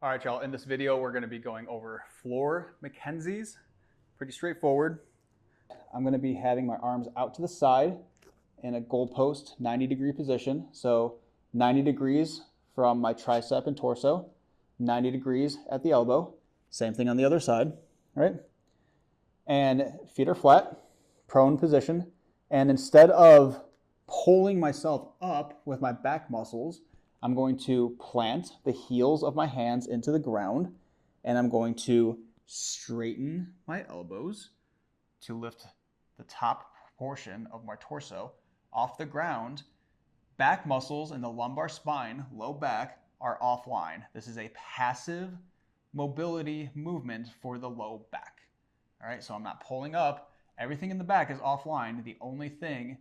All right, y'all, in this video, we're gonna be going over floor McKenzies. Pretty straightforward. I'm gonna be having my arms out to the side in a goalpost 90-degree position. So 90 degrees from my tricep and torso, 90 degrees at the elbow. Same thing on the other side, right? And feet are flat, prone position. And instead of pulling myself up with my back muscles, I'm going to plant the heels of my hands into the ground, and I'm going to straighten my elbows to lift the top portion of my torso off the ground. Back muscles in the lumbar spine, low back, are offline. This is a passive mobility movement for the low back. All right, so I'm not pulling up. Everything in the back is offline. The only thing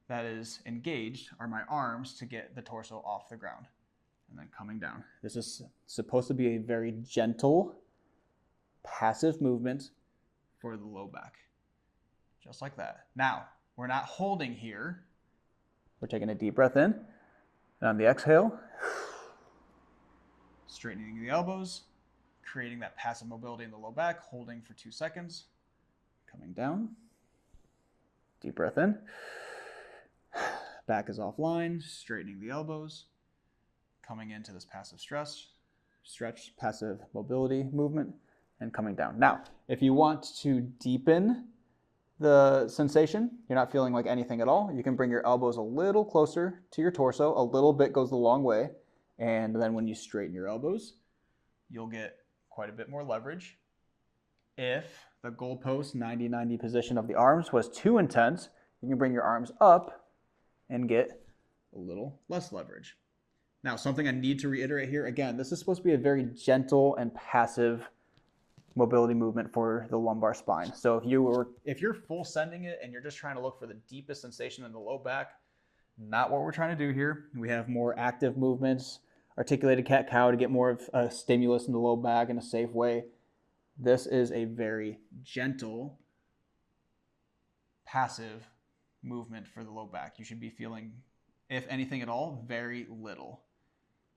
that is engaged are my arms to get the torso off the ground and then coming down. This is supposed to be a very gentle, passive movement for the low back, just like that. Now, we're not holding here. We're taking a deep breath in, and on the exhale, straightening the elbows, creating that passive mobility in the low back, holding for 2 seconds, coming down, deep breath in. Back is offline, straightening the elbows, coming into this passive stretch, passive mobility movement, and coming down. Now, if you want to deepen the sensation, you're not feeling like anything at all, you can bring your elbows a little closer to your torso. A little bit goes a long way. And then when you straighten your elbows, you'll get quite a bit more leverage. If the goalpost 90-90 position of the arms was too intense, you can bring your arms up and get a little less leverage. Now, something I need to reiterate here, again, this is supposed to be a very gentle and passive mobility movement for the lumbar spine. So if you're full sending it and you're just trying to look for the deepest sensation in the low back, not what we're trying to do here. We have more active movements, articulated cat-cow to get more of a stimulus in the low back in a safe way. This is a very gentle, passive movement for the low back. You should be feeling, if anything at all, very little.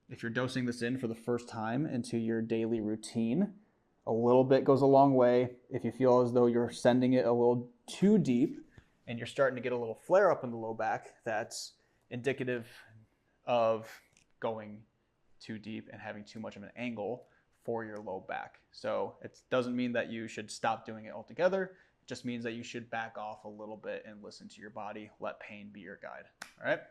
If you're dosing this in for the first time into your daily routine, a little bit goes a long way. If you feel as though you're sending it a little too deep and you're starting to get a little flare up in the low back, that's indicative of going too deep and having too much of an angle for your low back. So it doesn't mean that you should stop doing it altogether. It just means that you should back off a little bit and listen to your body. Let pain be your guide. All right.